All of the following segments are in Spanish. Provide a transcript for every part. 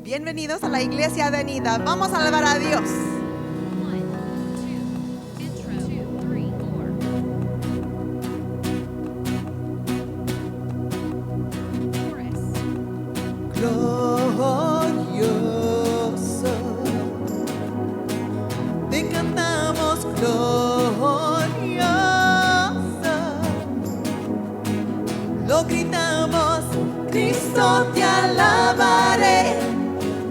Bienvenidos a la Iglesia Avenida. Vamos a alabar a Dios. Glorioso, te cantamos glorioso, lo gritamos, Cristo te alabaré,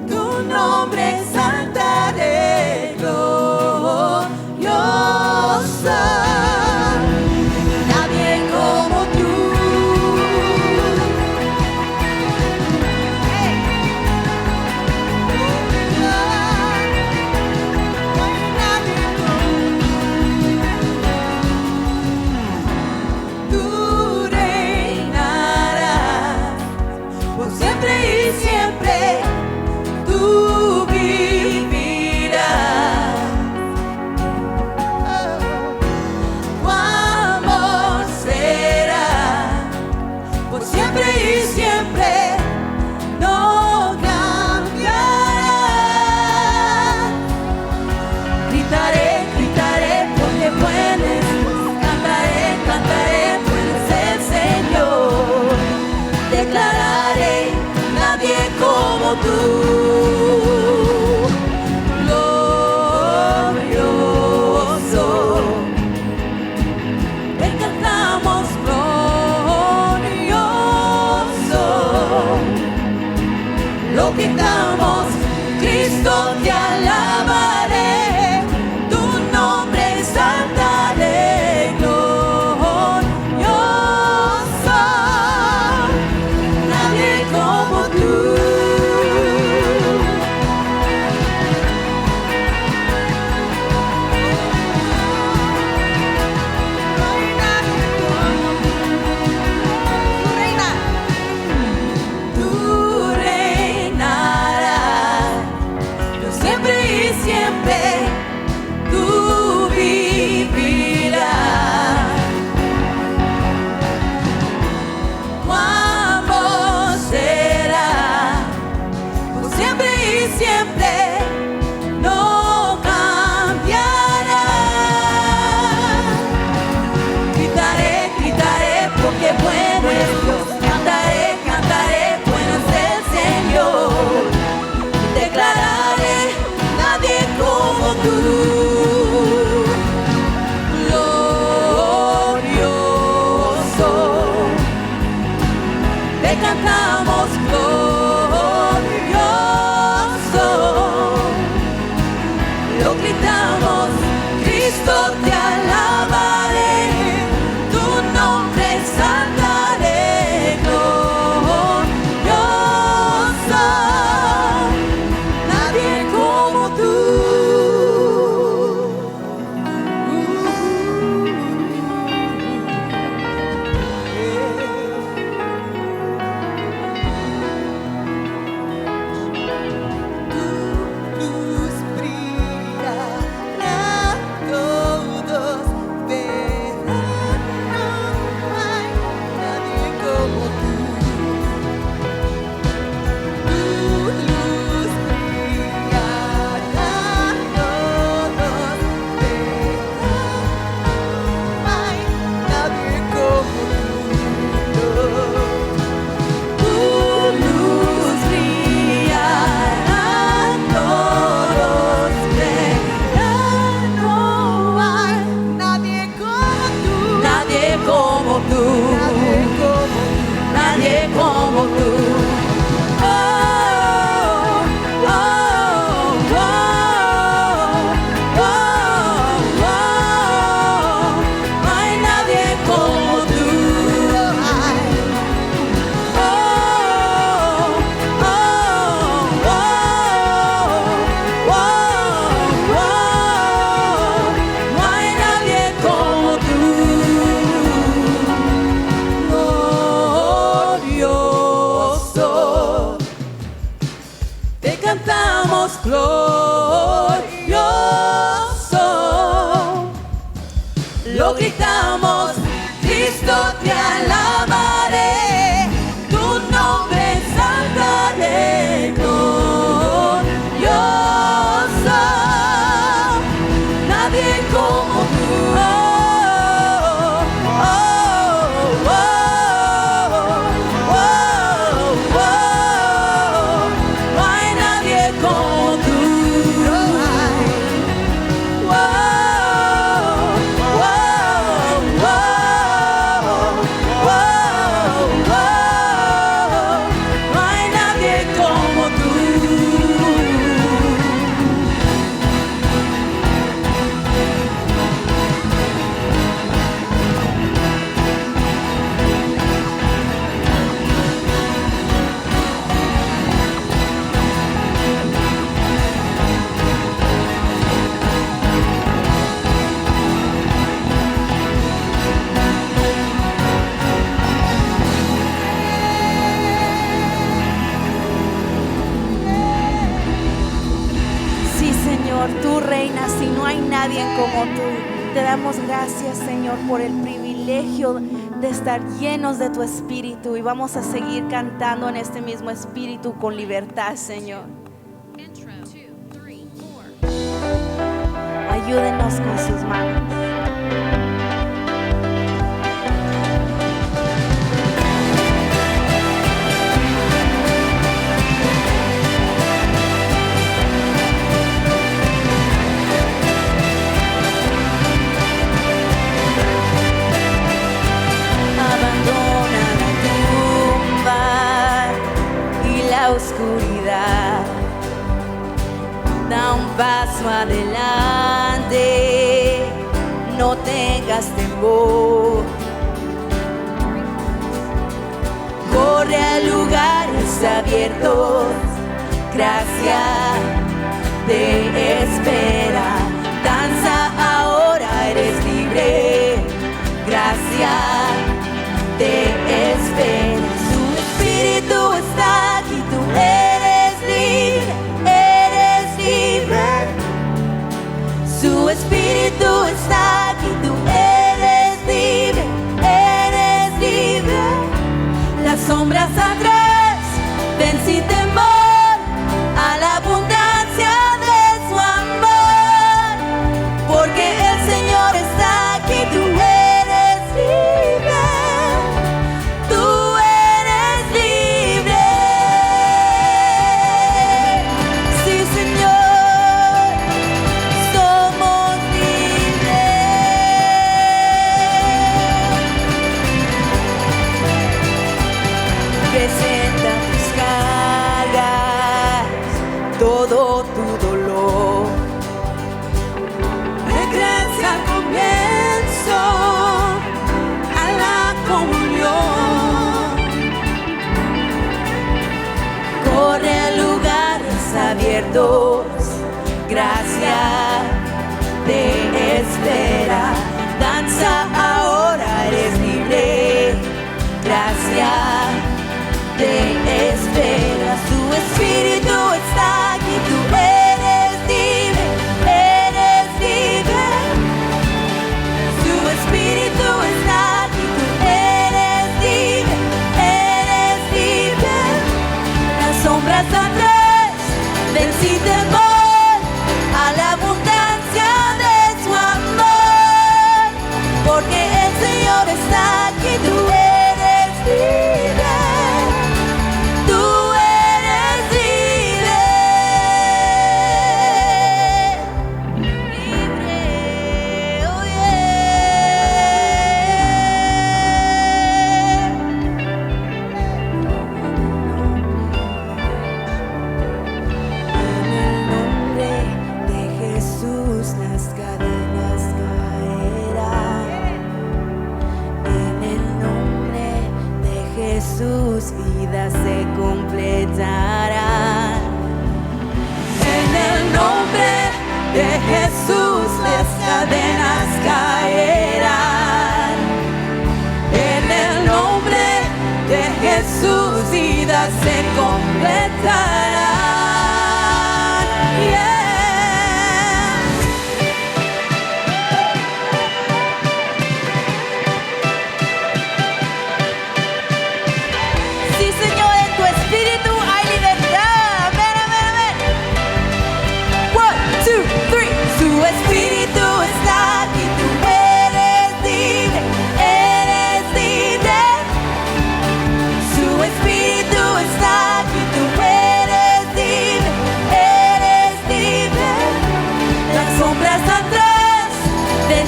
tu nombre exaltaré, glorioso. Nadie como tú. Tú reinarás por siempre y siempre, tú vivirás. Tu amor será por siempre y siempre, no cambiará. Gritaré, gritaré porque puedes, cantaré, cantaré, puedes el Señor. Declararé, nadie como tú. Glorioso, te cantamos glorioso, lo gritamos, Cristo te alabaré, tu nombre exaltaré, glorioso, nadie como tú. Tú reinarás por siempre y siempre, tú vivirás. Tu amor será por siempre y siempre, no cambiará. Gritaré, gritaré porque bueno es Dios. Cantaré, cantaré, bueno es el Señor. Declararé, nadie como tú. Glorioso, te cantamos glorioso, lo gritamos, Cristo te alabaré, tu nombre exaltaré, glorioso, nadie como tú. Tu luz brillará, todos verán, no hay nadie como tú. Tu luz brillará, todos verán, no hay nadie como tú. Tu luz brillará, todos verán, no hay nadie como tú. Nadie como tú. Nadie como tú. Oh, oh, oh, oh, oh, no hay nadie como tú. Oh, oh, oh, no hay nadie como tú. Glorioso, te cantamos glorioso, lo gritamos, Cristo te alabaré, tu nombre exaltaré, glorioso. nadie como tú. Te damos gracias, Señor, por el privilegio de estar llenos de tu espíritu, y vamos a seguir cantando en este mismo espíritu con libertad, Señor. Ayúdenos con sus manos. Oscuridad, da un paso adelante, no tengas temor, corre a lugares abiertos, gracia te espera, danza ahora, eres libre, gracia te espera, su espíritu está aquí. Tú eres libre, su espíritu está aquí, tú eres libre, las sombras atrás, ven sin temor, a la abundancia de su amor, porque el Señor está aquí, tú eres libre, tú eres libre. Presenta tus cargas, todo tu dolor. Regresa al comienzo, a la comunión. Corre a lugares abiertos, gracia te espera. Danza ahora, eres libre, gracia te espera, su espíritu está aquí, tú eres libre, su espíritu está aquí, tú eres libre, las sombras atrás, ven sin temor, a la abundancia de su amor, porque el Señor está aquí, tú eres libre. Sus vidas se completarán. En el nombre de Jesús las cadenas caerán. En el nombre de Jesús vidas se completarán. Yeah.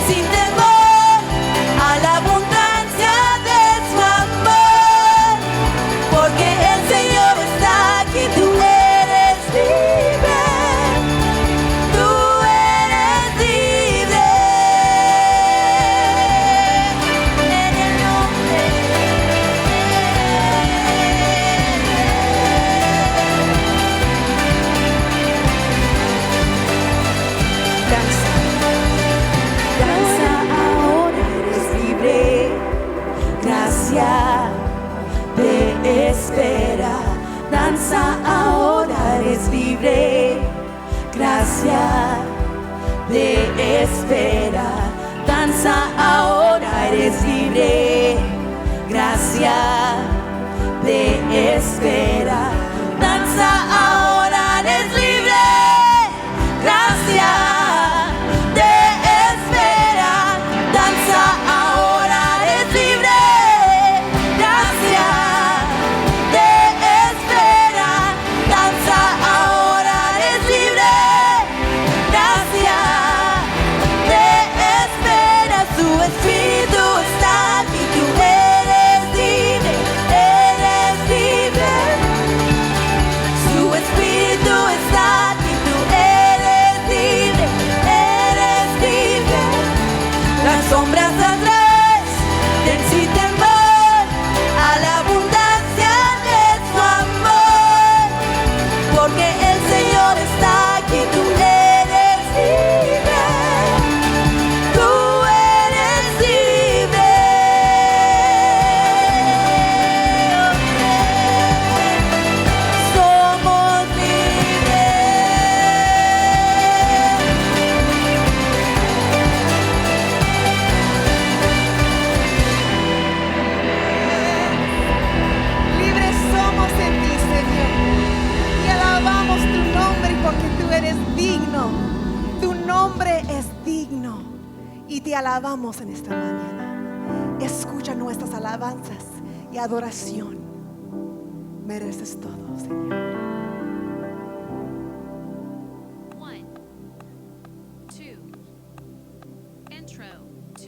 Sin temor, a la abundancia de su amor, porque el Señor está aquí, tú eres libre, tú eres libre, en el nombre te espera, danza ahora, eres libre, gracia de espera. Danza ahora, eres libre. Gracia de espera. Danza ahora, eres libre. Gracia de espera. Danza ahora, eres libre. Gracia de espera. Danza ahora, eres libre. Gracia de espera. Su espíritu está aquí. Tú eres libre. Eres libre. Su espíritu está aquí. Tú eres libre. Eres libre. Las sombras atrás, ten sin temor a la abundancia de su amor, porque el Señor está aquí. Tú eres libre. Tú eres libre. Somos libres. Libres somos en ti, Señor. Y alabamos tu nombre porque tú eres digno. Tu nombre es digno. Y te alabamos en esta mañana. Escucha nuestras alabanzas y adoración. Mereces todo, Señor. 1, 2, intro, 2,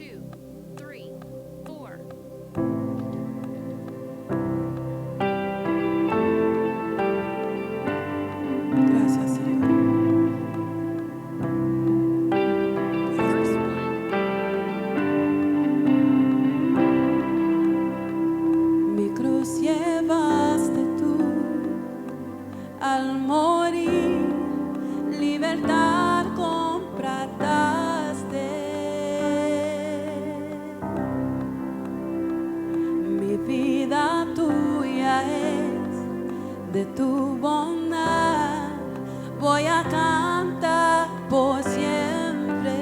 3, 4. Gracias, Señor. Verse 1. Mi cruz llevaste tú al morir, libertad compraste. Mi vida tuya es, de tu bondad voy a cantar por siempre.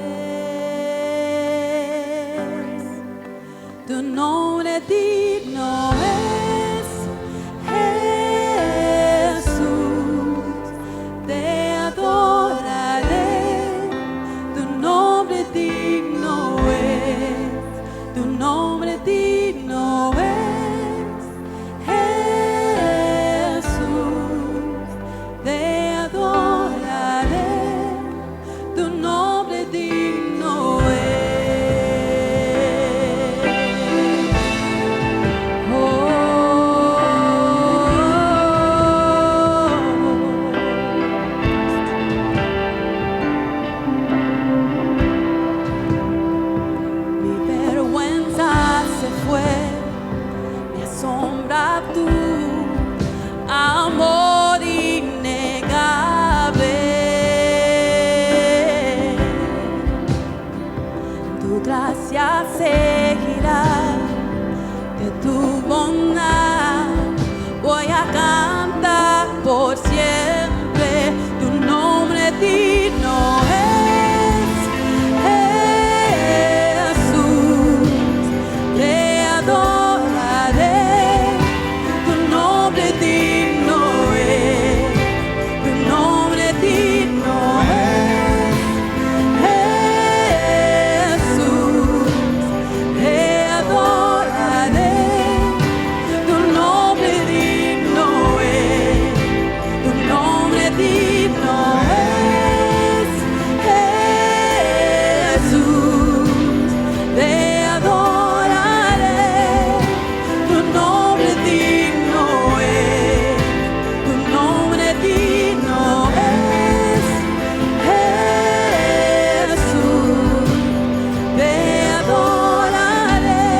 Tu nombre digno es Jesús, te adoraré. Tu nombre digno es, tu nombre digno es Jesús, te adoraré. Tu nombre digno es. Mi vergüenza se fue, me asombra tu amor innegable. Tu gracia seguirá, de tu bondad voy a cantar por siempre. Tu nombre digno es Jesús, te adoraré. Tu nombre digno es, tu nombre digno es Jesús, te adoraré. Tu nombre digno es, tu nombre digno es Jesús, te adoraré. Tu nombre digno es, tu nombre digno es Jesús, te adoraré.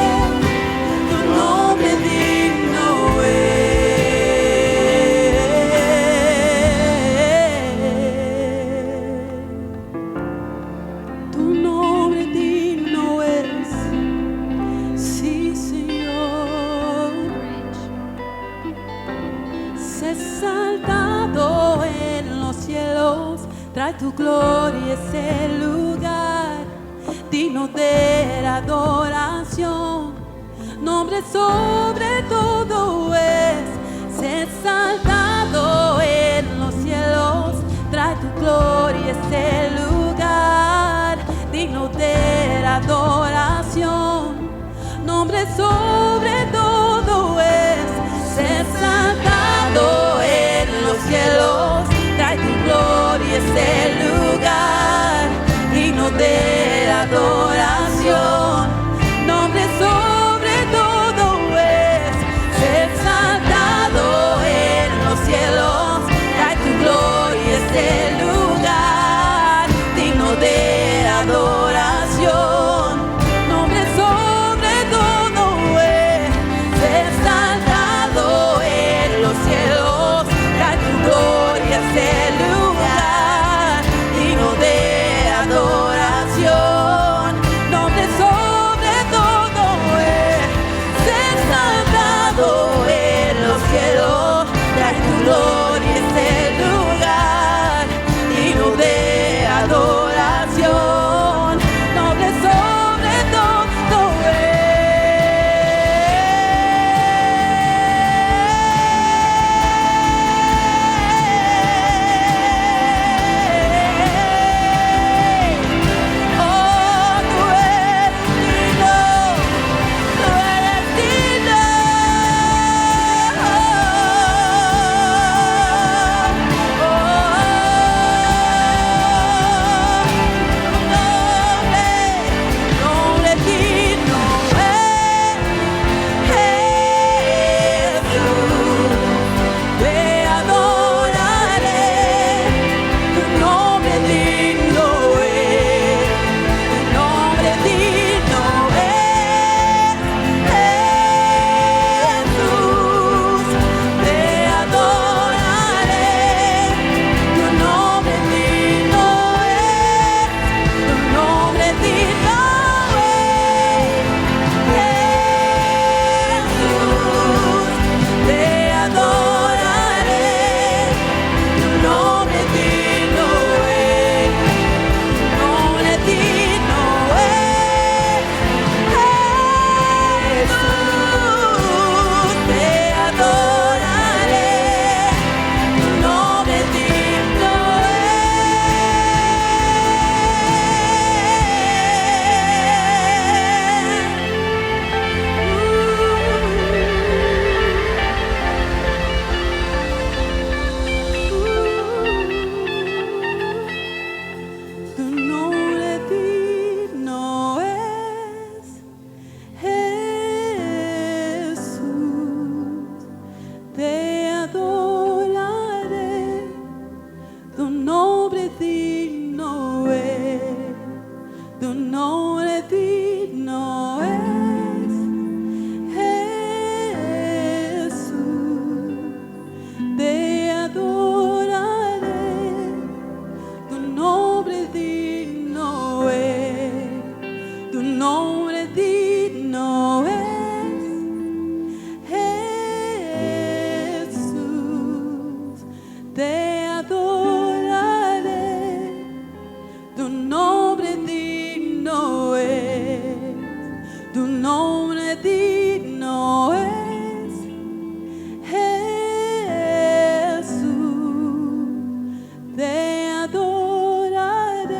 Tu nombre digno es. Tu nombre digno es. Sí, Señor. Bridge. Se ha exaltado en los cielos, trae tu gloria a ese lugar, digno de la adoración. Nombre sobre todo es ser exaltado en los cielos. Trae tu gloria a ese lugar, digno de la adoración. Nombre sobre todo es ser exaltado en los cielos. Trae tu gloria a ese lugar, digno de la adoración. Nombre sobre todo es ser exaltado en los cielos. Trae tu gloria a ese lugar, digno de adoración. Nombre sobre todo es ser exaltado en los cielos. Trae tu gloria a ese lugar, digno de adoración. Nombre sobre todo es ser exaltado en los cielos. Trae tu gloria a ese lugar, digno de adoración. Nombre sobre todo tú eres digno, tú eres digno. Nombre digno es Jesús, te adoraré. Tu nombre digno es, tu nombre digno es Jesús, te adoraré. Tu nombre digno es, tu nombre digno es Jesús, te adoraré. Tu nombre digno es, tu nombre digno es Jesús, te adoraré. Tu nombre digno tu nombre digno es Jesús, te adoraré. Tu nombre digno es, tu nombre digno es Jesús, te adoraré. Tu nombre digno es, tu nombre digno es Jesús, te adoraré. Tu nombre digno es, tu nombre digno es Jesús, te adoraré.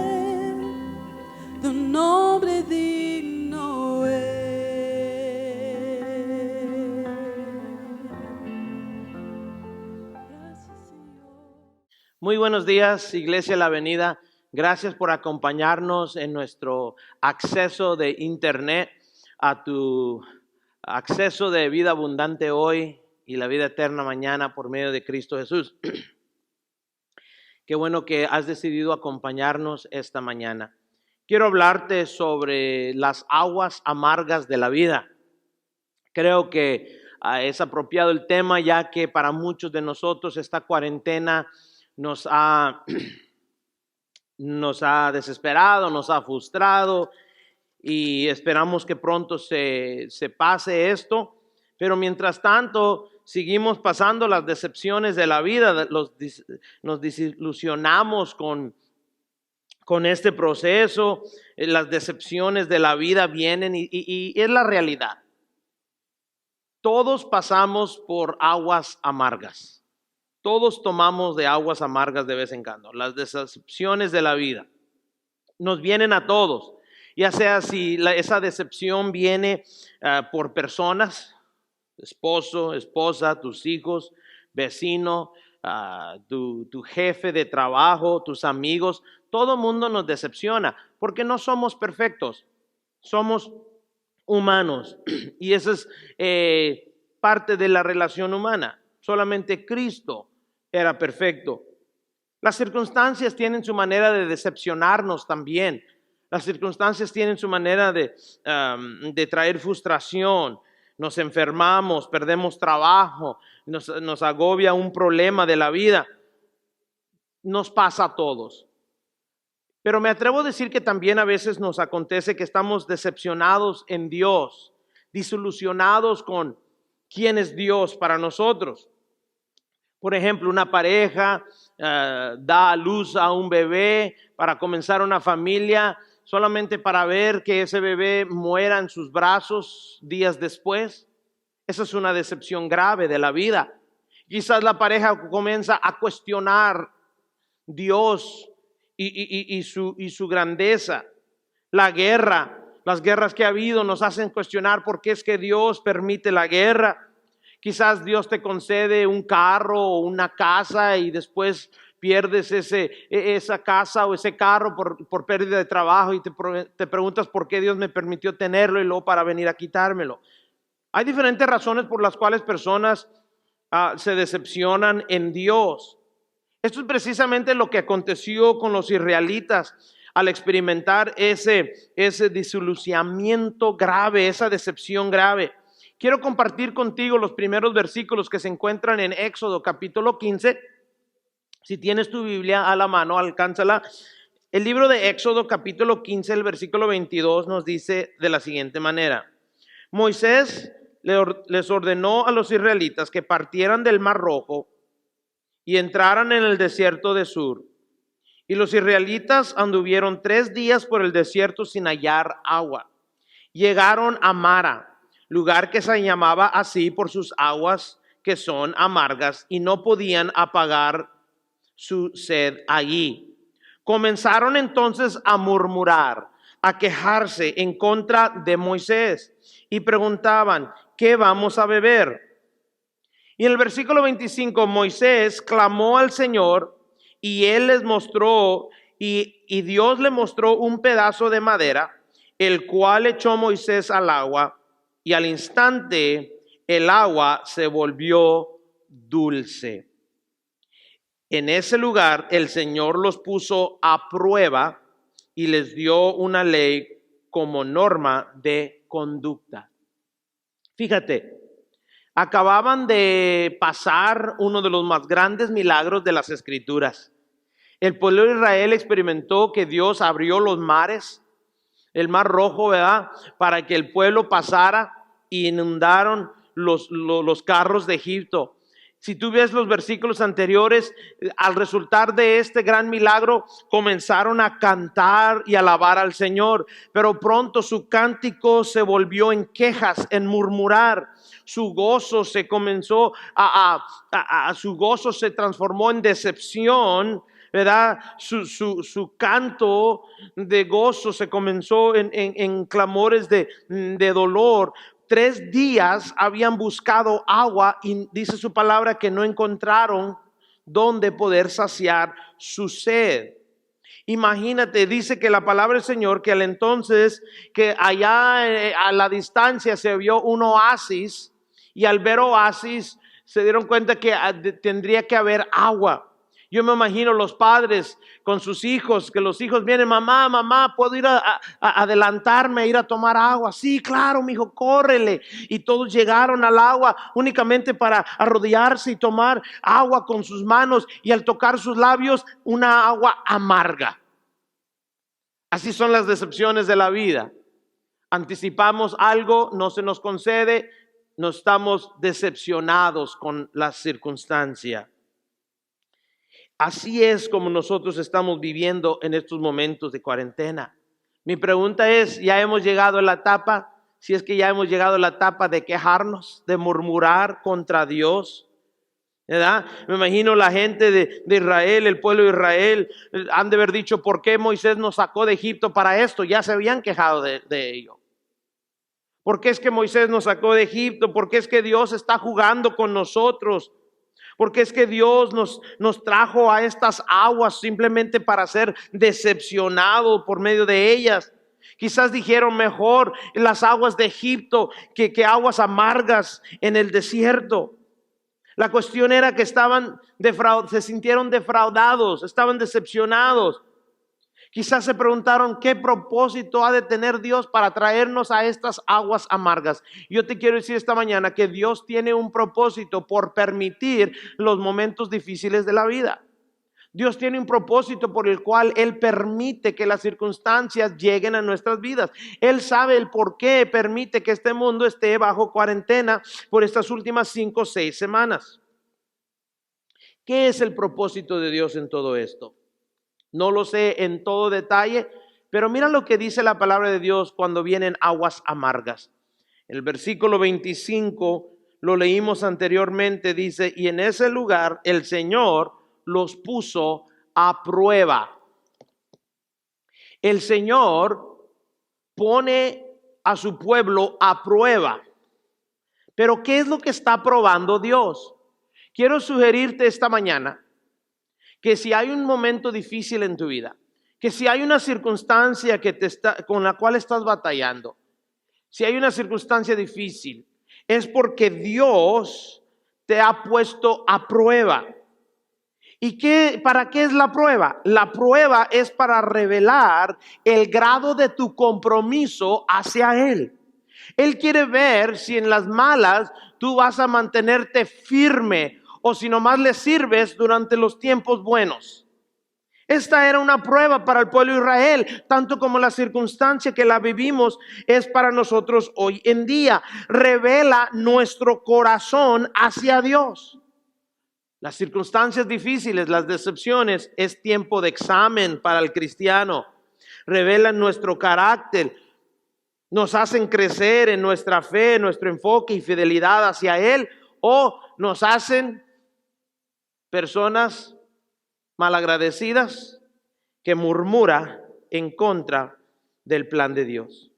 Tu nombre digno es. Gracias, Señor. Muy buenos días, Iglesia La Avenida. Gracias por acompañarnos en nuestro acceso de internet a tu acceso de vida abundante hoy y la vida eterna mañana por medio de Cristo Jesús. Qué bueno que has decidido acompañarnos esta mañana. Quiero hablarte sobre las aguas amargas de la vida. Creo que es apropiado el tema, ya que para muchos de nosotros esta cuarentena nos ha desesperado, nos ha frustrado y esperamos que pronto se pase esto. Pero mientras tanto, seguimos pasando las decepciones de la vida, nos desilusionamos con con este proceso. Las decepciones de la vida vienen y es la realidad. Todos pasamos por aguas amargas. Todos tomamos de aguas amargas de vez en cuando. Las decepciones de la vida nos vienen a todos. Ya sea si esa decepción viene por personas, esposo, esposa, tus hijos, vecino, tu jefe de trabajo, tus amigos. Todo mundo nos decepciona porque no somos perfectos. Somos humanos y esa es parte de la relación humana. Solamente Cristo era perfecto. Las circunstancias tienen su manera de decepcionarnos también. Las circunstancias tienen su manera de traer frustración. Nos enfermamos, perdemos trabajo, nos agobia un problema de la vida. Nos pasa a todos. Pero me atrevo a decir que también a veces nos acontece que estamos decepcionados en Dios, desilusionados con quién es Dios para nosotros. Por ejemplo, una pareja da a luz a un bebé para comenzar una familia, solamente para ver que ese bebé muera en sus brazos días después. Esa es una decepción grave de la vida. Quizás la pareja comienza a cuestionar Dios y su grandeza. Las guerras que ha habido nos hacen cuestionar por qué es que Dios permite la guerra. Quizás Dios te concede un carro o una casa y después pierdes esa casa o ese carro por pérdida de trabajo y te preguntas por qué Dios me permitió tenerlo y luego para venir a quitármelo. Hay diferentes razones por las cuales personas se decepcionan en Dios. Esto es precisamente lo que aconteció con los israelitas al experimentar ese desilusionamiento grave, esa decepción grave. Quiero compartir contigo los primeros versículos que se encuentran en Éxodo capítulo 15. Si tienes tu Biblia a la mano, alcánzala. El libro de Éxodo capítulo 15, el versículo 22 nos dice de la siguiente manera. Moisés les ordenó a los israelitas que partieran del Mar Rojo y entraran en el desierto de Sur. Y los israelitas anduvieron 3 días por el desierto sin hallar agua. Llegaron a Mara, lugar que se llamaba así por sus aguas que son amargas, y no podían apagar su sed allí. Comenzaron entonces a murmurar, a quejarse en contra de Moisés y preguntaban, ¿qué vamos a beber? Y en el versículo 25, Moisés clamó al Señor y él les mostró, y Dios le mostró un pedazo de madera, el cual echó Moisés al agua, y al instante el agua se volvió dulce. En ese lugar el Señor los puso a prueba y les dio una ley como norma de conducta. Fíjate, acababan de pasar uno de los más grandes milagros de las Escrituras. El pueblo de Israel experimentó que Dios abrió los mares, el Mar Rojo, ¿verdad? Para que el pueblo pasara y inundaron los carros de Egipto. Si tú ves los versículos anteriores, al resultar de este gran milagro, comenzaron a cantar y alabar al Señor. Pero pronto su cántico se volvió en quejas, en murmurar. Su gozo se comenzó su gozo se transformó en decepción, ¿verdad? Su canto de gozo se comenzó en clamores de dolor. 3 días habían buscado agua y dice su palabra que no encontraron donde poder saciar su sed. Imagínate, dice que la palabra del Señor, que al entonces, que allá a la distancia se vio un oasis, y al ver oasis se dieron cuenta que tendría que haber agua. Yo me imagino los padres con sus hijos, que los hijos vienen, mamá, ¿puedo ir a adelantarme, ir a tomar agua? Sí, claro, mi hijo, córrele. Y todos llegaron al agua únicamente para arrodillarse y tomar agua con sus manos, y al tocar sus labios, una agua amarga. Así son las decepciones de la vida. Anticipamos algo, no se nos concede, nos estamos decepcionados con la circunstancia. Así es como nosotros estamos viviendo en estos momentos de cuarentena. Mi pregunta es, ¿ya hemos llegado a la etapa? Si es que ya hemos llegado a la etapa de quejarnos, de murmurar contra Dios, ¿verdad? Me imagino la gente de Israel, el pueblo de Israel, han de haber dicho, ¿por qué Moisés nos sacó de Egipto para esto? Ya se habían quejado de ello. ¿Por qué es que Moisés nos sacó de Egipto? ¿Por qué es que Dios está jugando con nosotros? ¿Por qué es que Dios nos trajo a estas aguas simplemente para ser decepcionados por medio de ellas? Quizás dijeron mejor las aguas de Egipto que aguas amargas en el desierto. La cuestión era que se sintieron defraudados, estaban decepcionados. Quizás se preguntaron qué propósito ha de tener Dios para traernos a estas aguas amargas. Yo te quiero decir esta mañana que Dios tiene un propósito por permitir los momentos difíciles de la vida. Dios tiene un propósito por el cual Él permite que las circunstancias lleguen a nuestras vidas. Él sabe el por qué permite que este mundo esté bajo cuarentena por estas últimas 5 o 6 semanas. ¿Qué es el propósito de Dios en todo esto? No lo sé en todo detalle, pero mira lo que dice la palabra de Dios cuando vienen aguas amargas. El versículo 25, lo leímos anteriormente, dice, y en ese lugar el Señor los puso a prueba. El Señor pone a su pueblo a prueba. Pero ¿qué es lo que está probando Dios? Quiero sugerirte esta mañana que si hay un momento difícil en tu vida, que si hay una circunstancia con la cual estás batallando, si hay una circunstancia difícil, es porque Dios te ha puesto a prueba. ¿Y para qué es la prueba? La prueba es para revelar el grado de tu compromiso hacia Él. Él quiere ver si en las malas tú vas a mantenerte firme o si nomás le sirves durante los tiempos buenos. Esta era una prueba para el pueblo de Israel, tanto como la circunstancia que la vivimos es para nosotros hoy en día. Revela nuestro corazón hacia Dios. Las circunstancias difíciles, las decepciones, es tiempo de examen para el cristiano. Revelan nuestro carácter, nos hacen crecer en nuestra fe, nuestro enfoque y fidelidad hacia Él, o nos hacen personas malagradecidas que murmuran en contra del plan de Dios.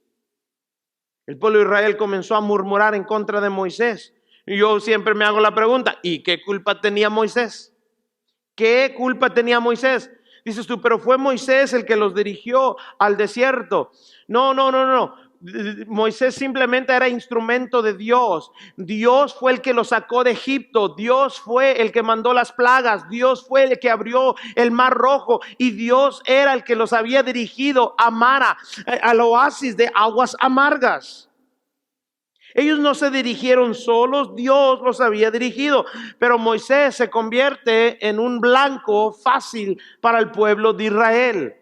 El pueblo de Israel comenzó a murmurar en contra de Moisés. Y yo siempre me hago la pregunta, ¿y qué culpa tenía Moisés? ¿Qué culpa tenía Moisés? Dices tú, pero fue Moisés el que los dirigió al desierto. No. Moisés simplemente era instrumento de Dios. Dios fue el que los sacó de Egipto. Dios fue el que mandó las plagas. Dios fue el que abrió el mar rojo. Y Dios era el que los había dirigido a Mara, al oasis de aguas amargas. Ellos no se dirigieron solos, Dios los había dirigido. Pero Moisés se convierte en un blanco fácil para el pueblo de Israel.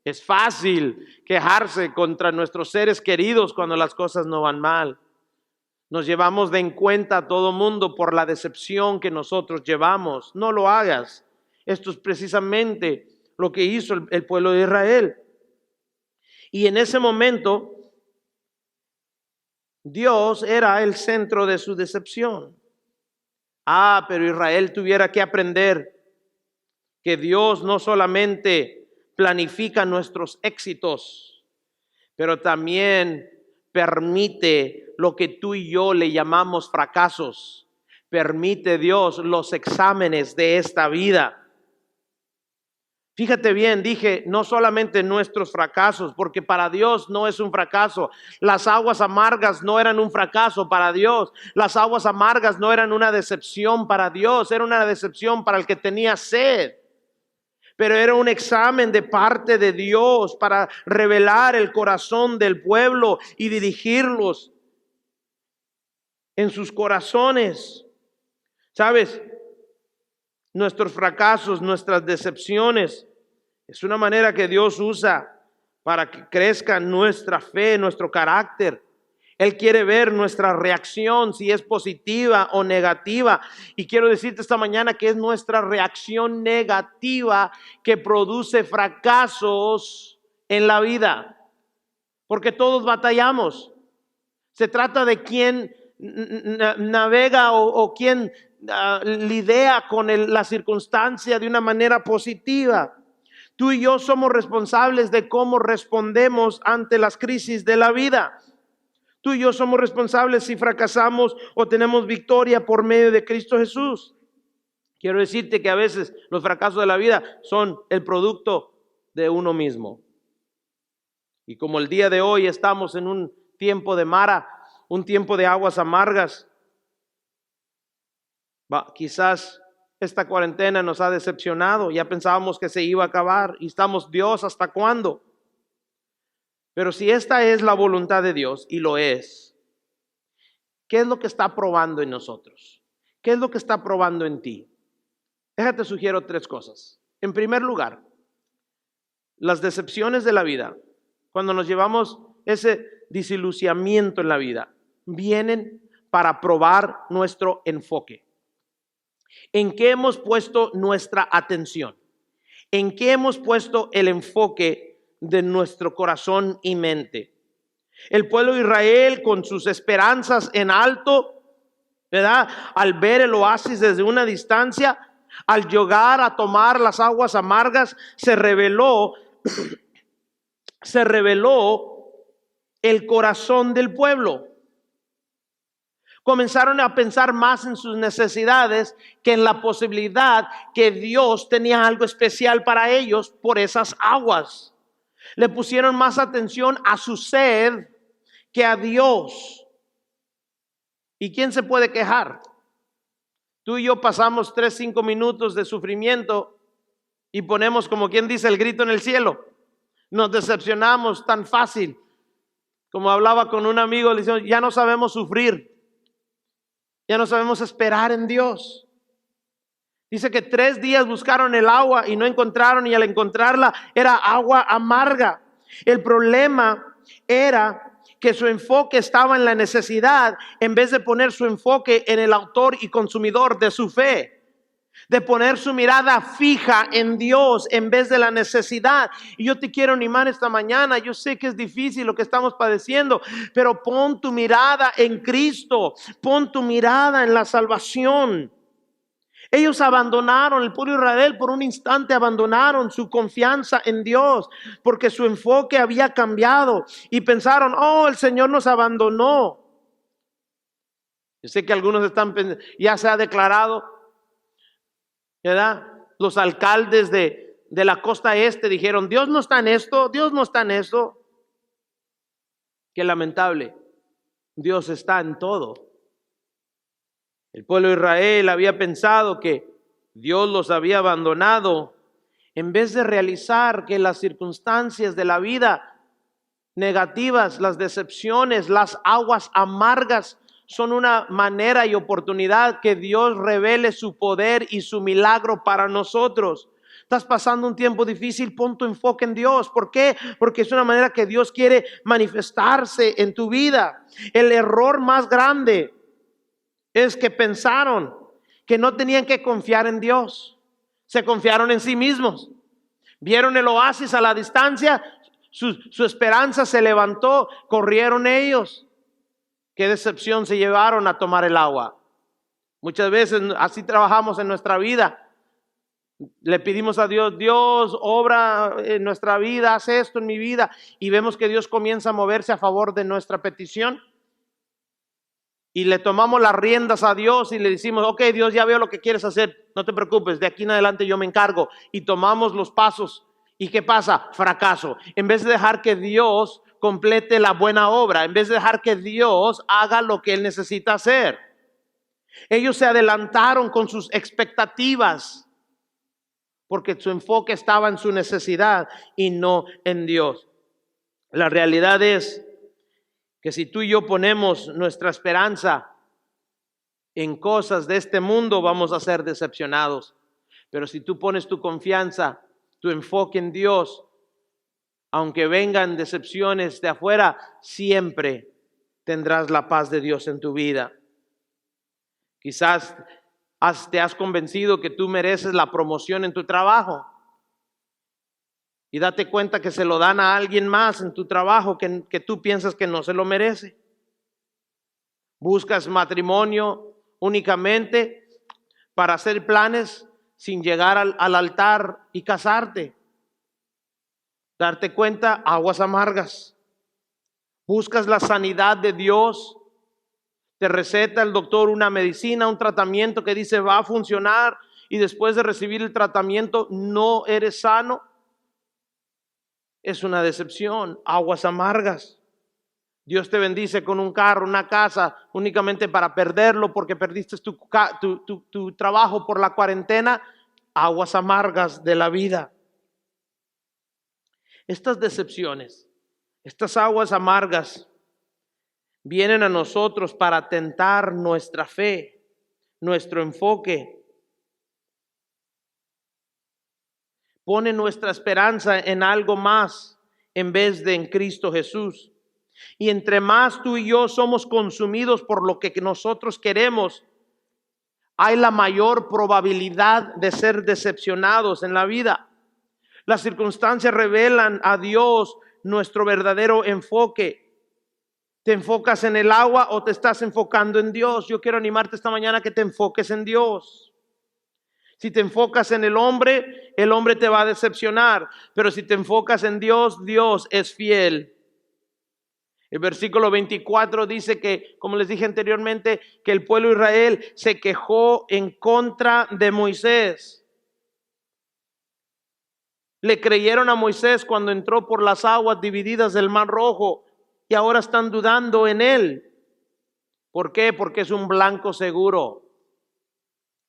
Es fácil quejarse contra nuestros seres queridos cuando las cosas no van mal. Nos llevamos de en cuenta a todo mundo por la decepción que nosotros llevamos. No lo hagas. Esto es precisamente lo que hizo el pueblo de Israel. Y en ese momento, Dios era el centro de su decepción. Pero Israel tuviera que aprender que Dios no solamente planifica nuestros éxitos, pero también permite lo que tú y yo le llamamos fracasos. Permite Dios los exámenes de esta vida. Fíjate bien, dije no solamente nuestros fracasos, porque para Dios no es un fracaso. Las aguas amargas no eran un fracaso para Dios. Las aguas amargas no eran una decepción para Dios, era una decepción para el que tenía sed. Pero era un examen de parte de Dios para revelar el corazón del pueblo y dirigirlos en sus corazones. ¿Sabes? Nuestros fracasos, nuestras decepciones, es una manera que Dios usa para que crezca nuestra fe, nuestro carácter. Él quiere ver nuestra reacción, si es positiva o negativa. Y quiero decirte esta mañana que es nuestra reacción negativa que produce fracasos en la vida. Porque todos batallamos. Se trata de quién navega o quién lidia con la circunstancia de una manera positiva. Tú y yo somos responsables de cómo respondemos ante las crisis de la vida. Tú y yo somos responsables si fracasamos o tenemos victoria por medio de Cristo Jesús. Quiero decirte que a veces los fracasos de la vida son el producto de uno mismo. Y como el día de hoy estamos en un tiempo de mara, un tiempo de aguas amargas, quizás esta cuarentena nos ha decepcionado. Ya pensábamos que se iba a acabar y estamos, Dios, ¿hasta cuándo? Pero si esta es la voluntad de Dios, y lo es, ¿qué es lo que está probando en nosotros? ¿Qué es lo que está probando en ti? Déjate sugiero 3 cosas. En primer lugar, las decepciones de la vida, cuando nos llevamos ese desilusionamiento en la vida, vienen para probar nuestro enfoque. ¿En qué hemos puesto nuestra atención? ¿En qué hemos puesto el enfoque de nuestro corazón y mente? El pueblo de Israel, con sus esperanzas en alto, ¿verdad?, al ver el oasis desde una distancia, al llegar a tomar las aguas amargas, se reveló el corazón del pueblo. Comenzaron a pensar más en sus necesidades que en la posibilidad que Dios tenía algo especial para ellos por esas aguas. Le pusieron más atención a su sed que a Dios. ¿Y quién se puede quejar? Tú y yo pasamos 3-5 minutos de sufrimiento y ponemos, como quien dice, el grito en el cielo. Nos decepcionamos tan fácil. Como hablaba con un amigo, le decía, ya no sabemos sufrir. Ya no sabemos esperar en Dios. Dice que 3 días buscaron el agua y no encontraron, y al encontrarla era agua amarga. El problema era que su enfoque estaba en la necesidad en vez de poner su enfoque en el autor y consumidor de su fe. De poner su mirada fija en Dios en vez de la necesidad. Y yo te quiero animar esta mañana. Yo sé que es difícil lo que estamos padeciendo, pero pon tu mirada en Cristo. Pon tu mirada en la salvación. Ellos abandonaron, el pueblo de Israel por un instante abandonaron su confianza en Dios, porque su enfoque había cambiado y pensaron, oh, el Señor nos abandonó. Yo sé que algunos están pensando, ya se ha declarado, ¿verdad? Los alcaldes de la costa este dijeron, Dios no está en esto, Dios no está en esto. Qué lamentable, Dios está en todo. El pueblo de Israel había pensado que Dios los había abandonado en vez de realizar que las circunstancias de la vida negativas, las decepciones, las aguas amargas son una manera y oportunidad que Dios revele su poder y su milagro para nosotros. Estás pasando un tiempo difícil, pon tu enfoque en Dios. ¿Por qué? Porque es una manera que Dios quiere manifestarse en tu vida. El error más grande es que pensaron que no tenían que confiar en Dios. Se confiaron en sí mismos. Vieron el oasis a la distancia, su esperanza se levantó, corrieron ellos. Qué decepción se llevaron a tomar el agua. Muchas veces así trabajamos en nuestra vida. Le pedimos a Dios, Dios, obra en nuestra vida, haz esto en mi vida. Y vemos que Dios comienza a moverse a favor de nuestra petición. Y le tomamos las riendas a Dios y le decimos, ok, Dios, ya veo lo que quieres hacer, no te preocupes, de aquí en adelante yo me encargo. Y tomamos los pasos. ¿Y qué pasa? Fracaso. En vez de dejar que Dios complete la buena obra, en vez de dejar que Dios haga lo que Él necesita hacer. Ellos se adelantaron con sus expectativas, porque su enfoque estaba en su necesidad y no en Dios. La realidad es que si tú y yo ponemos nuestra esperanza en cosas de este mundo, vamos a ser decepcionados. Pero si tú pones tu confianza, tu enfoque en Dios, aunque vengan decepciones de afuera, siempre tendrás la paz de Dios en tu vida. Quizás te has convencido que tú mereces la promoción en tu trabajo. Y date cuenta que se lo dan a alguien más en tu trabajo que tú piensas que no se lo merece. Buscas matrimonio únicamente para hacer planes sin llegar al altar y casarte. Darte cuenta, aguas amargas. Buscas la sanidad de Dios. Te receta el doctor una medicina, un tratamiento que dice va a funcionar, y después de recibir el tratamiento no eres sano. Es una decepción, aguas amargas. Dios te bendice con un carro, una casa, únicamente para perderlo porque perdiste tu trabajo por la cuarentena. Aguas amargas de la vida. Estas decepciones, estas aguas amargas vienen a nosotros para tentar nuestra fe, nuestro enfoque. Pone nuestra esperanza en algo más en vez de en Cristo Jesús. Y entre más tú y yo somos consumidos por lo que nosotros queremos, hay la mayor probabilidad de ser decepcionados en la vida. Las circunstancias revelan a Dios nuestro verdadero enfoque. ¿Te enfocas en el agua o te estás enfocando en Dios? Yo quiero animarte esta mañana que te enfoques en Dios. Si te enfocas en el hombre te va a decepcionar. Pero si te enfocas en Dios, Dios es fiel. El versículo 24 dice que, como les dije anteriormente, que el pueblo de Israel se quejó en contra de Moisés. Le creyeron a Moisés cuando entró por las aguas divididas del Mar Rojo y ahora están dudando en él. ¿Por qué? Porque es un blanco seguro,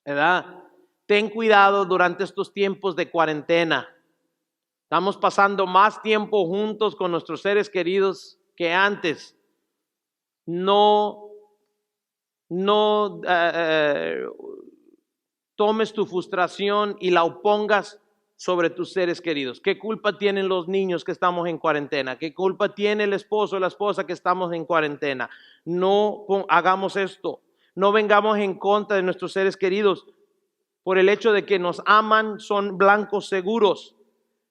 ¿verdad? Ten cuidado durante estos tiempos de cuarentena. Estamos pasando más tiempo juntos con nuestros seres queridos que antes. No tomes tu frustración y la opongas sobre tus seres queridos. ¿Qué culpa tienen los niños que estamos en cuarentena? ¿Qué culpa tiene el esposo o la esposa que estamos en cuarentena? No hagamos esto. No vengamos en contra de nuestros seres queridos por el hecho de que nos aman, son blancos seguros.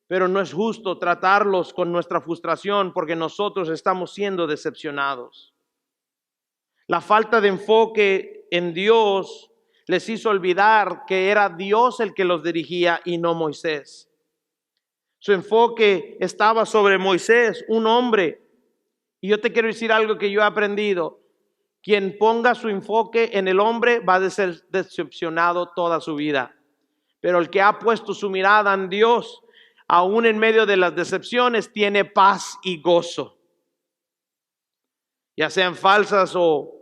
Pero no es justo tratarlos con nuestra frustración porque nosotros estamos siendo decepcionados. La falta de enfoque en Dios les hizo olvidar que era Dios el que los dirigía y no Moisés. Su enfoque estaba sobre Moisés, un hombre. Y yo te quiero decir algo que yo he aprendido. Quien ponga su enfoque en el hombre va a ser decepcionado toda su vida. Pero el que ha puesto su mirada en Dios, aún en medio de las decepciones, tiene paz y gozo. Ya sean falsas o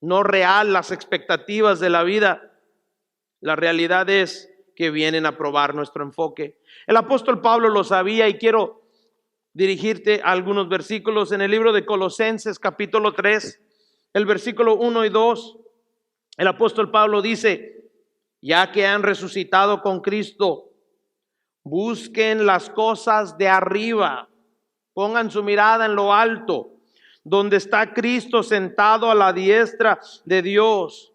no real las expectativas de la vida, la realidad es que vienen a probar nuestro enfoque. El apóstol Pablo lo sabía y quiero dirigirte a algunos versículos en el libro de Colosenses capítulo 3, el versículo 1 y 2. El apóstol Pablo dice: ya que han resucitado con Cristo, busquen las cosas de arriba, pongan su mirada en lo alto, donde está Cristo sentado a la diestra de Dios.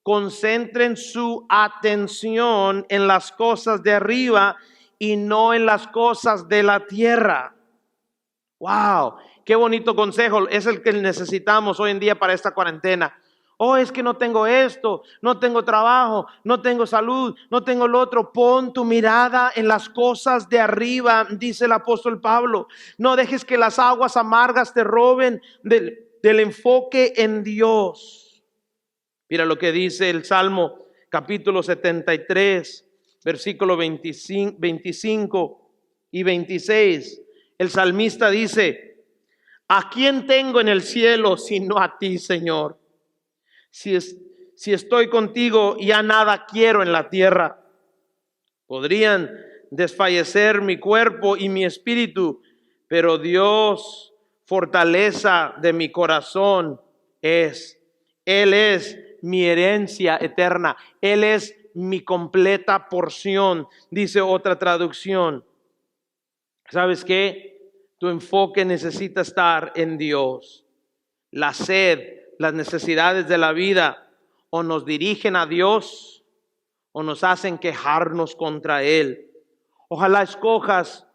Concentren su atención en las cosas de arriba y no en las cosas de la tierra. Wow, qué bonito consejo. Es el que necesitamos hoy en día para esta cuarentena. Oh, es que no tengo esto, no tengo trabajo, no tengo salud, no tengo lo otro. Pon tu mirada en las cosas de arriba, dice el apóstol Pablo. No dejes que las aguas amargas te roben del enfoque en Dios. Mira lo que dice el Salmo capítulo 73, versículo 25 y 26. El salmista dice: ¿a quién tengo en el cielo sino a ti, Señor? Si estoy contigo, ya nada quiero en la tierra. Podrían desfallecer mi cuerpo y mi espíritu, pero Dios, fortaleza de mi corazón, es. Él es mi herencia eterna. Él es mi completa porción, dice otra traducción. ¿Sabes qué? Tu enfoque necesita estar en Dios. la sed, las necesidades de la vida, o nos dirigen a Dios o nos hacen quejarnos contra Él. Ojalá escojas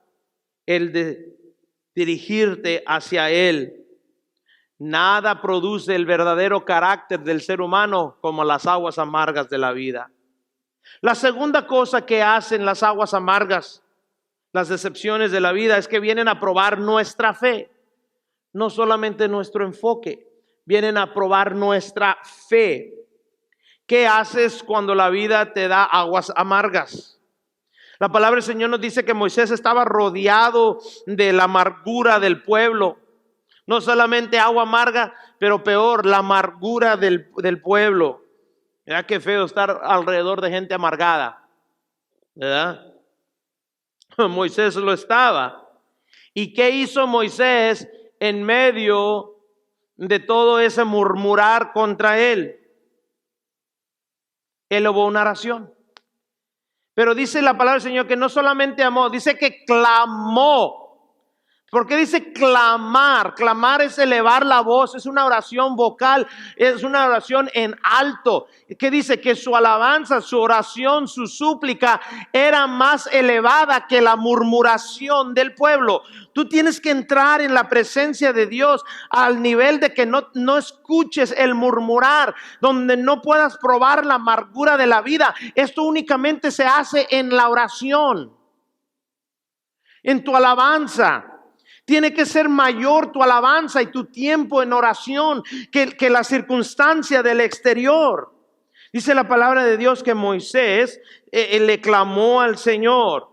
el de dirigirte hacia Él. Nada produce el verdadero carácter del ser humano como las aguas amargas de la vida. La segunda cosa que hacen las aguas amargas, las decepciones de la vida, es que vienen a probar nuestra fe. No solamente nuestro enfoque, vienen a probar nuestra fe. ¿Qué haces cuando la vida te da aguas amargas? La palabra del Señor nos dice que Moisés estaba rodeado de la amargura del pueblo. No solamente agua amarga, pero peor, la amargura del pueblo. Mira qué feo estar alrededor de gente amargada, ¿verdad? Moisés lo estaba. ¿Y qué hizo Moisés en medio de todo ese murmurar contra él? Él elevó una oración. Pero dice la palabra del Señor que no solamente amó, dice que clamó. ¿Por qué dice clamar? Clamar es elevar la voz, es una oración vocal, es una oración en alto. ¿Qué dice? Que su alabanza, su oración, su súplica era más elevada que la murmuración del pueblo. Tú tienes que entrar en la presencia de Dios al nivel de que no escuches el murmurar, donde no puedas probar la amargura de la vida. Esto únicamente se hace en la oración, en tu alabanza. Tiene que ser mayor tu alabanza y tu tiempo en oración que la circunstancia del exterior. Dice la palabra de Dios que Moisés le clamó al Señor.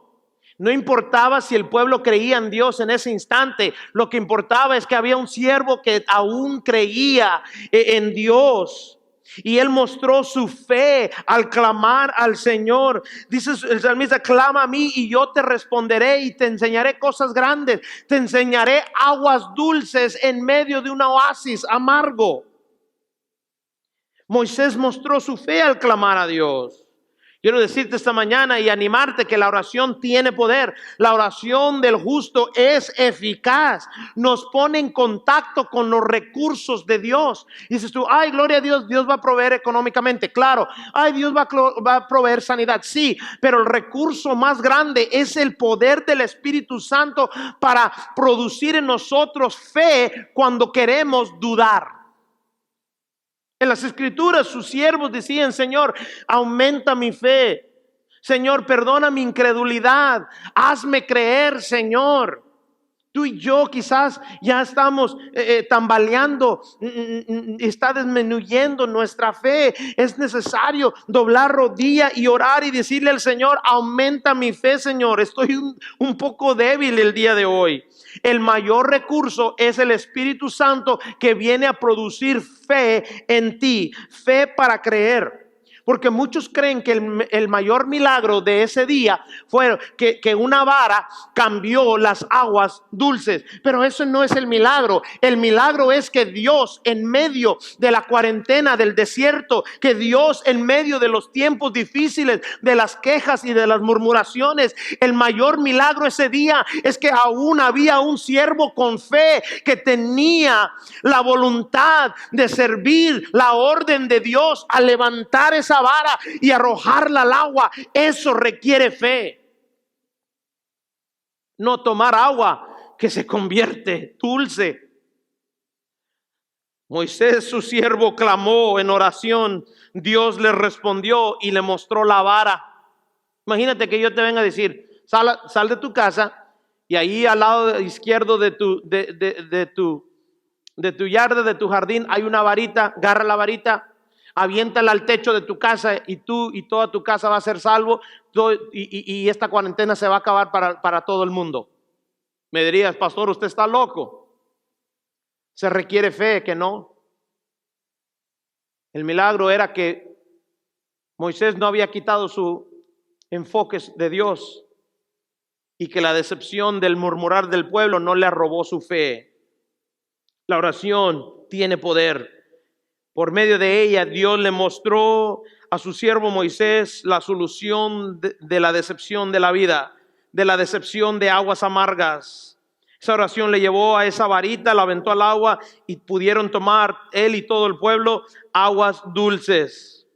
No importaba si el pueblo creía en Dios en ese instante. Lo que importaba es que había un siervo que aún creía en Dios. Y él mostró su fe al clamar al Señor. Dice el salmista: clama a mí y yo te responderé y te enseñaré cosas grandes. Te enseñaré aguas dulces en medio de un oasis amargo. Moisés mostró su fe al clamar a Dios. Quiero decirte esta mañana y animarte que la oración tiene poder. La oración del justo es eficaz. Nos pone en contacto con los recursos de Dios. Y dices tú: ay, gloria a Dios, Dios va a proveer económicamente. Claro. Ay, Dios va a proveer sanidad. Sí, pero el recurso más grande es el poder del Espíritu Santo para producir en nosotros fe cuando queremos dudar. En las Escrituras sus siervos decían: Señor, aumenta mi fe. Señor, perdona mi incredulidad. Hazme creer, Señor. Tú y yo quizás ya estamos tambaleando, está disminuyendo nuestra fe. Es necesario doblar rodilla y orar y decirle al Señor: aumenta mi fe, Señor. Estoy un poco débil el día de hoy. El mayor recurso es el Espíritu Santo que viene a producir fe en ti, fe para creer. Porque muchos creen que el mayor milagro de ese día fue que una vara cambió las aguas dulces. Pero eso no es el milagro. El milagro es que Dios, en medio de la cuarentena del desierto, que Dios en medio de los tiempos difíciles, de las quejas y de las murmuraciones, el mayor milagro ese día es que aún había un siervo con fe que tenía la voluntad de servir la orden de Dios a levantar esa vara y arrojarla al agua. Eso requiere fe. No tomar agua que se convierte dulce. Moisés, su siervo, clamó en oración. Dios le respondió y le mostró la vara. Imagínate que yo te venga a decir: sal de tu casa y ahí al lado izquierdo de tu yarda, de tu jardín, hay una varita. Agarra la varita, aviéntala al techo de tu casa y tú y toda tu casa va a ser salvo, y esta cuarentena se va a acabar para todo el mundo. Me dirías: pastor, usted está loco. Se requiere fe, que no. El milagro era que Moisés no había quitado su enfoque de Dios y que la decepción del murmurar del pueblo no le robó su fe. La oración tiene poder. Por medio de ella, Dios le mostró a su siervo Moisés la solución de la decepción de la vida, de la decepción de aguas amargas. Esa oración le llevó a esa varita, la aventó al agua y pudieron tomar él y todo el pueblo aguas dulces.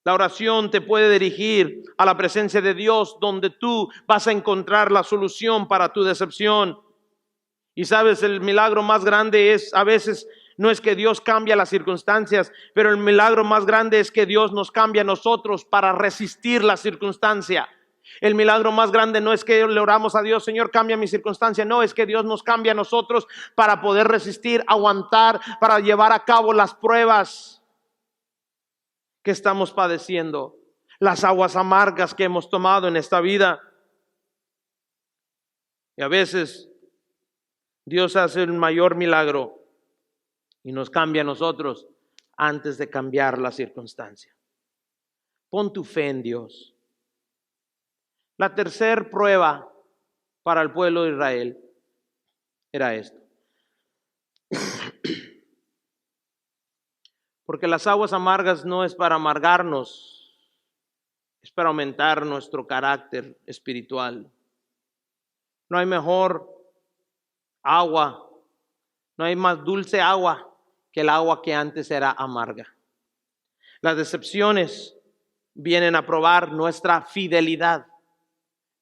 La oración te puede dirigir a la presencia de Dios, donde tú vas a encontrar la solución para tu decepción. Y sabes, el milagro más grande es, a veces no es que Dios cambia las circunstancias, pero el milagro más grande es que Dios nos cambia a nosotros para resistir la circunstancia. El milagro más grande no es que le oramos a Dios, Señor, cambia mi circunstancia. No, es que Dios nos cambia a nosotros para poder resistir, aguantar, para llevar a cabo las pruebas que estamos padeciendo, las aguas amargas que hemos tomado en esta vida. Y a veces Dios hace el mayor milagro y nos cambia a nosotros antes de cambiar la circunstancia. Pon tu fe en Dios. La tercera prueba para el pueblo de Israel era esto. Porque las aguas amargas no es para amargarnos, es para aumentar nuestro carácter espiritual. No hay mejor agua, no hay más dulce agua que el agua que antes era amarga. Las decepciones vienen a probar nuestra fidelidad,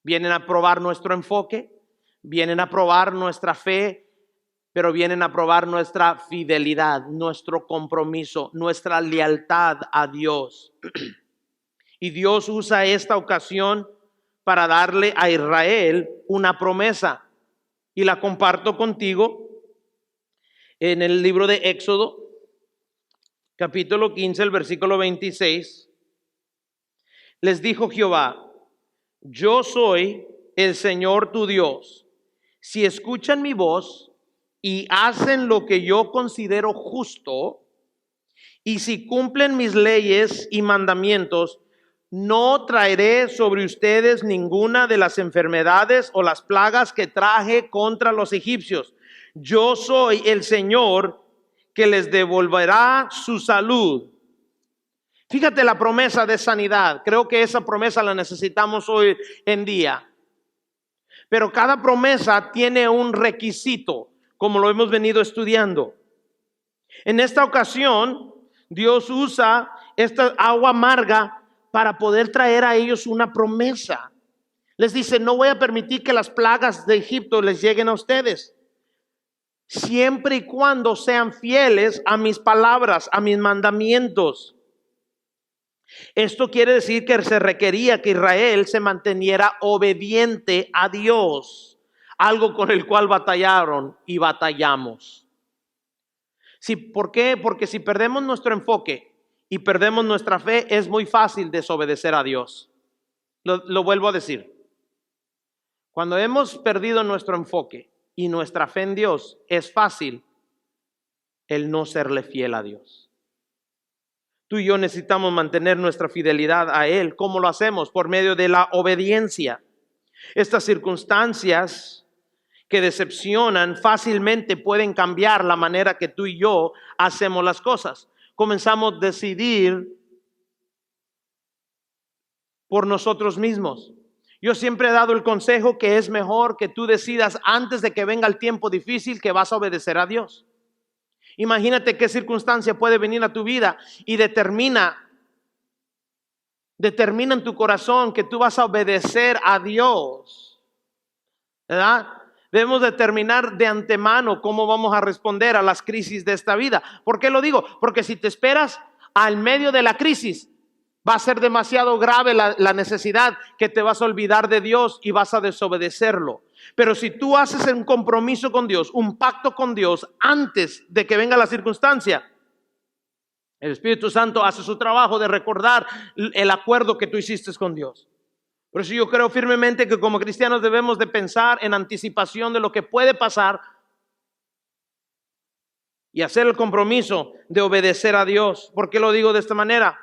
vienen a probar nuestro enfoque, vienen a probar nuestra fe, pero vienen a probar nuestra fidelidad, nuestro compromiso, nuestra lealtad a Dios. Y Dios usa esta ocasión para darle a Israel una promesa. Y la comparto contigo en el libro de Éxodo, capítulo 15, el versículo 26. Les dijo Jehová: yo soy el Señor tu Dios. Si escuchan mi voz y hacen lo que yo considero justo, y si cumplen mis leyes y mandamientos, no traeré sobre ustedes ninguna de las enfermedades o las plagas que traje contra los egipcios. Yo soy el Señor que les devolverá su salud. Fíjate la promesa de sanidad. Creo que esa promesa la necesitamos hoy en día. Pero cada promesa tiene un requisito, como lo hemos venido estudiando. En esta ocasión, Dios usa esta agua amarga para poder traer a ellos una promesa. Les dice: no voy a permitir que las plagas de Egipto les lleguen a ustedes, siempre y cuando sean fieles a mis palabras, a mis mandamientos. Esto quiere decir que se requería que Israel se manteniera obediente a Dios, algo con el cual batallaron y batallamos. Sí, ¿por qué? Porque si perdemos nuestro enfoque y perdemos nuestra fe, es muy fácil desobedecer a Dios. Lo vuelvo a decir. Cuando hemos perdido nuestro enfoque y nuestra fe en Dios, es fácil el no serle fiel a Dios. Tú y yo necesitamos mantener nuestra fidelidad a Él. ¿Cómo lo hacemos? Por medio de la obediencia. Estas circunstancias que decepcionan fácilmente pueden cambiar la manera que tú y yo hacemos las cosas. Comenzamos a decidir por nosotros mismos. Yo siempre he dado el consejo que es mejor que tú decidas antes de que venga el tiempo difícil que vas a obedecer a Dios. Imagínate qué circunstancia puede venir a tu vida y determina en tu corazón que tú vas a obedecer a Dios, ¿verdad? Debemos determinar de antemano cómo vamos a responder a las crisis de esta vida. ¿Por qué lo digo? Porque si te esperas al medio de la crisis, va a ser demasiado grave la necesidad que te vas a olvidar de Dios y vas a desobedecerlo. Pero si tú haces un compromiso con Dios, un pacto con Dios antes de que venga la circunstancia, el Espíritu Santo hace su trabajo de recordar el acuerdo que tú hiciste con Dios. Por eso yo creo firmemente que como cristianos debemos de pensar en anticipación de lo que puede pasar y hacer el compromiso de obedecer a Dios. ¿Por qué lo digo de esta manera?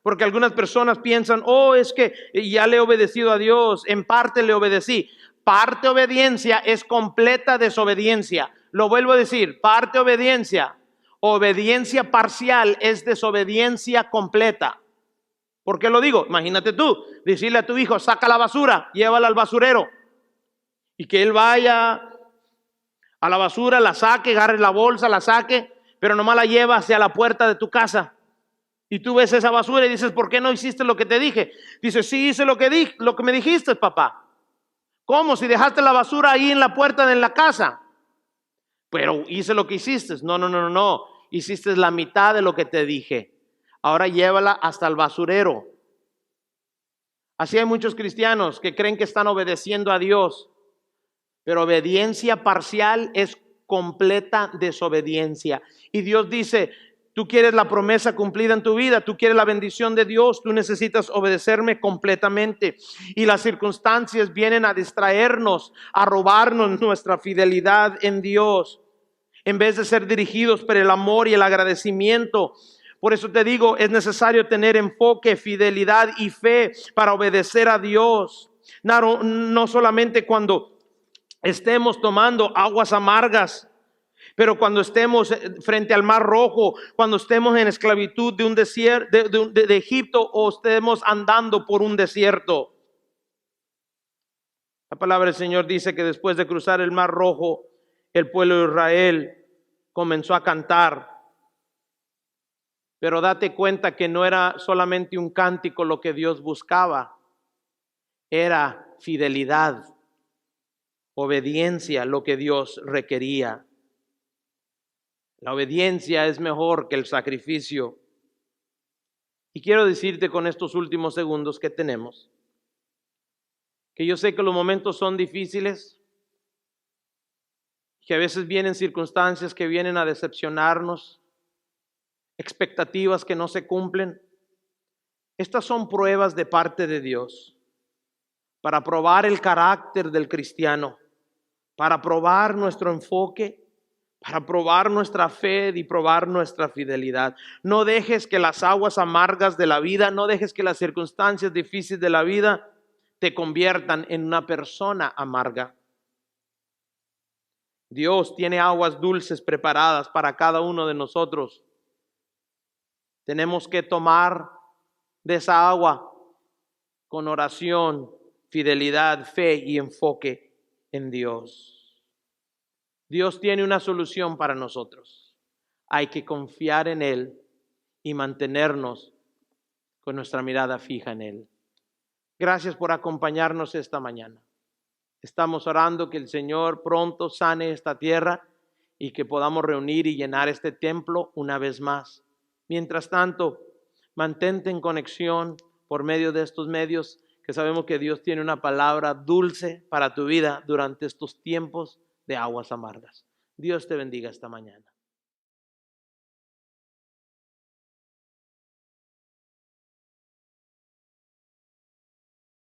Porque algunas personas piensan: oh, es que ya le he obedecido a Dios, en parte le obedecí. Parte obediencia es completa desobediencia. Lo vuelvo a decir, parte obediencia. Obediencia parcial es desobediencia completa. ¿Por qué lo digo? Imagínate tú, decirle a tu hijo: saca la basura, llévala al basurero. Y que él vaya A la basura la saque, agarre la bolsa, la saque, pero nomás la lleva hacia la puerta de tu casa. Y tú ves esa basura y dices, ¿por qué no hiciste lo que te dije? Dices, sí hice lo que me dijiste, papá. ¿Cómo? Si dejaste la basura ahí en la puerta de la casa. Pero hice lo que hiciste. No. Hiciste la mitad de lo que te dije. Ahora llévala hasta el basurero. Así hay muchos cristianos que creen que están obedeciendo a Dios. Pero obediencia parcial es completa desobediencia. Y Dios dice, tú quieres la promesa cumplida en tu vida, tú quieres la bendición de Dios, tú necesitas obedecerme completamente. Y las circunstancias vienen a distraernos, a robarnos nuestra fidelidad en Dios, en vez de ser dirigidos por el amor y el agradecimiento. Por eso te digo, es necesario tener enfoque, fidelidad y fe para obedecer a Dios. No solamente cuando estemos tomando aguas amargas, pero cuando estemos frente al Mar Rojo, cuando estemos en esclavitud de un desierto, de Egipto, o estemos andando por un desierto. La palabra del Señor dice que después de cruzar el Mar Rojo, el pueblo de Israel comenzó a cantar. Pero date cuenta que no era solamente un cántico lo que Dios buscaba, era fidelidad, obediencia, lo que Dios requería. La obediencia es mejor que el sacrificio. Y quiero decirte con estos últimos segundos que tenemos, que yo sé que los momentos son difíciles, que a veces vienen circunstancias que vienen a decepcionarnos, expectativas que no se cumplen. Estas son pruebas de parte de Dios para probar el carácter del cristiano, para probar nuestro enfoque, para probar nuestra fe y probar nuestra fidelidad. No dejes que las aguas amargas de la vida, no dejes que las circunstancias difíciles de la vida te conviertan en una persona amarga. Dios tiene aguas dulces preparadas para cada uno de nosotros. Tenemos que tomar de esa agua con oración, fidelidad, fe y enfoque en Dios. Dios tiene una solución para nosotros. Hay que confiar en Él y mantenernos con nuestra mirada fija en Él. Gracias por acompañarnos esta mañana. Estamos orando que el Señor pronto sane esta tierra y que podamos reunir y llenar este templo una vez más. Mientras tanto, mantente en conexión por medio de estos medios, que sabemos que Dios tiene una palabra dulce para tu vida durante estos tiempos de aguas amargas. Dios te bendiga esta mañana.